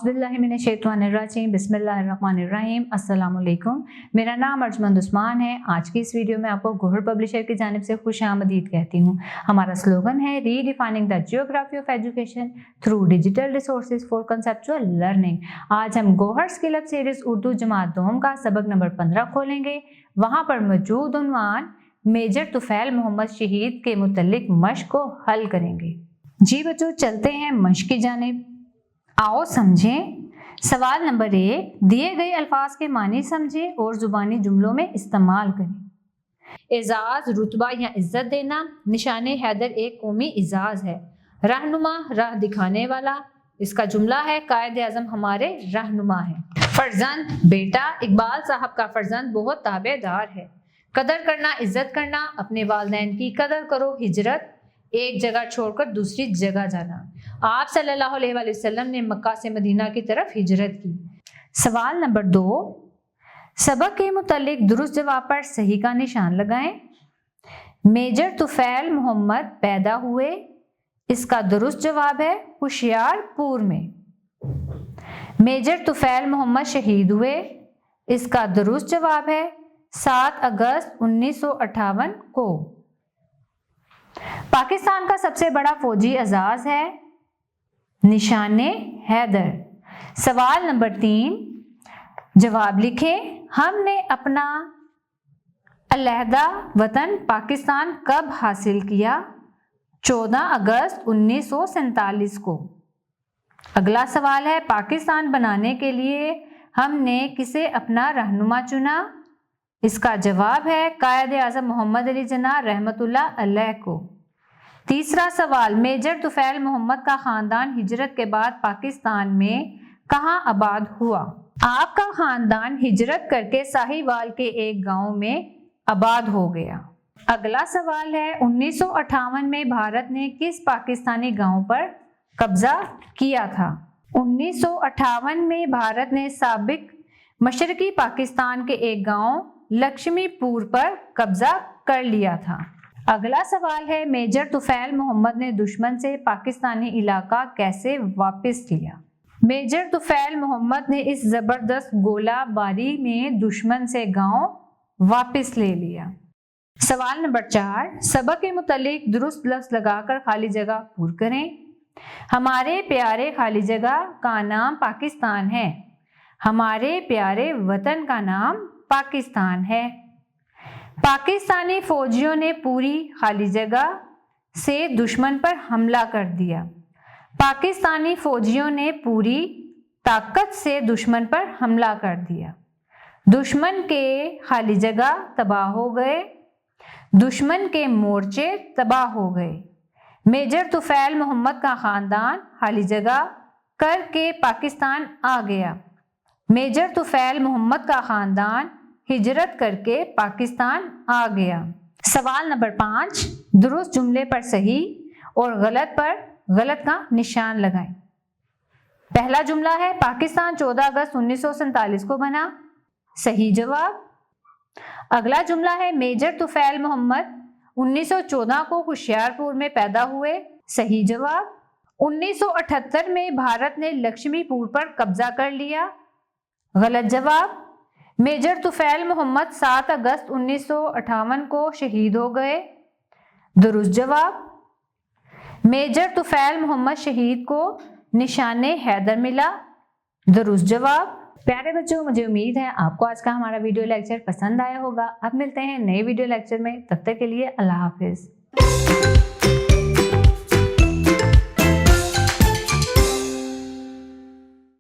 औज़ुबिल्लाहिमिनश्शैतानिर्रजीम बिस्मिल्लाहिर्रहमानिर्रहीम अस्सलाम वालेकुम। मेरा नाम अर्जमंद उस्मान है। आज की इस वीडियो में आपको गोहर पब्लिशर की जानिब से खुशामदीद कहती हूँ। हमारा स्लोगन है redefining the geography of education through digital resources for conceptual learning. आज हम Gohar skill up series Urdu जमात दोम का सबक नंबर 15 खोलेंगे। वहाँ पर मौजूद उन्वान मेजर तुफैल मोहम्मद शहीद के मुतल्लिक मश्क को हल करेंगे। जी बच्चों, चलते हैं मश्क की जानिब। आओ समझें। सवाल नंबर 1, दिए गए अल्फाज के मानी समझें और जुबानी जुमलों में इस्तेमाल करें। एजाज, रुतबा या इज्जत देना। निशाने हैदर एक कौमी एजाज है। रहनुमा, राह दिखाने वाला। इसका जुमला है कायद आजम हमारे रहनुमा है। फर्जंद, बेटा। इकबाल साहब का फर्जंद बहुत ताबेदार है। कदर करना, इज्जत करना। अपने वालिदैन की कदर करो। हिजरत, एक जगह छोड़कर दूसरी जगह जाना। आप सल्लल्लाहु अलैहि वसल्लम ने मक्का से मदीना की तरफ हिजरत की। सवाल नंबर 2, सबक के मुतालिक दुरुस्त जवाब पर सही का निशान लगाएं। मेजर तुफैल मोहम्मद पैदा हुए। इसका दुरुस्त जवाब है होशियारपुर में। मेजर तुफैल मोहम्मद शहीद हुए। इसका दुरुस्त जवाब है 7 अगस्त 1958 को। पाकिस्तान का सबसे बड़ा फौजी एजाज है निशाने हैदर। सवाल नंबर 3, जवाब लिखें। हमने अपना अलहदा वतन पाकिस्तान कब हासिल किया? 14 अगस्त 1947 को। अगला सवाल है, पाकिस्तान बनाने के लिए हमने किसे अपना रहनुमा चुना? इसका जवाब है कायद आजम मोहम्मद अली जिन्ना रहमतुल्लाह अलैह को। तीसरा सवाल, मेजर तुफैल मोहम्मद का खानदान हिजरत के बाद पाकिस्तान में कहाँ आबाद हुआ? आपका खानदान हिजरत करके साहिवाल के एक गांव में आबाद हो गया। अगला सवाल है, 1958 में भारत ने किस पाकिस्तानी गांव पर कब्जा किया था? 1958 में भारत ने साबिक मशरकी पाकिस्तान के एक गांव लक्ष्मीपुर पर कब्जा कर लिया था। अगला सवाल है, मेजर तुफैल मोहम्मद ने दुश्मन से पाकिस्तानी इलाका कैसे वापस किया? मेजर तुफैल मोहम्मद ने इस जबरदस्त गोलाबारी में दुश्मन से गांव वापस ले लिया। सवाल नंबर 4, सबक के मुतालिक दुरुस्त लफ्ज लगाकर खाली जगह पूरी करें। हमारे प्यारे खाली जगह का नाम पाकिस्तान है। हमारे प्यारे वतन का नाम पाकिस्तान है। पाकिस्तानी फौजियों ने पूरी खाली जगह से दुश्मन पर हमला कर दिया। पाकिस्तानी फौजियों ने पूरी ताकत से दुश्मन पर हमला कर दिया। दुश्मन के खाली जगह तबाह हो गए। दुश्मन के मोर्चे तबाह हो गए। मेजर तुफैल मोहम्मद का खानदान खाली जगह करके पाकिस्तान आ गया। मेजर तुफैल मोहम्मद का खानदान हिजरत करके पाकिस्तान आ गया। सवाल नंबर 5, दुरुस्त जुमले पर सही और गलत पर गलत का निशान लगाएं। पहला जुमला है, पाकिस्तान 14 अगस्त 1947 को बना। सही जवाब। अगला जुमला है, मेजर तुफैल मोहम्मद 1914 को होशियारपुर में पैदा हुए। सही जवाब। 1978 में भारत ने लक्ष्मीपुर पर कब्जा कर लिया। गलत जवाब। मेजर तुफैल मोहम्मद 7 अगस्त 1958 को शहीद हो गए। दुरुस्त जवाब। मेजर तुफैल मोहम्मद शहीद को निशाने हैदर मिला। दुरुस्त जवाब। प्यारे बच्चों, मुझे उम्मीद है आपको आज का हमारा वीडियो लेक्चर पसंद आया होगा। अब मिलते हैं नए वीडियो लेक्चर में, तब तक के लिए अल्लाह हाफिज।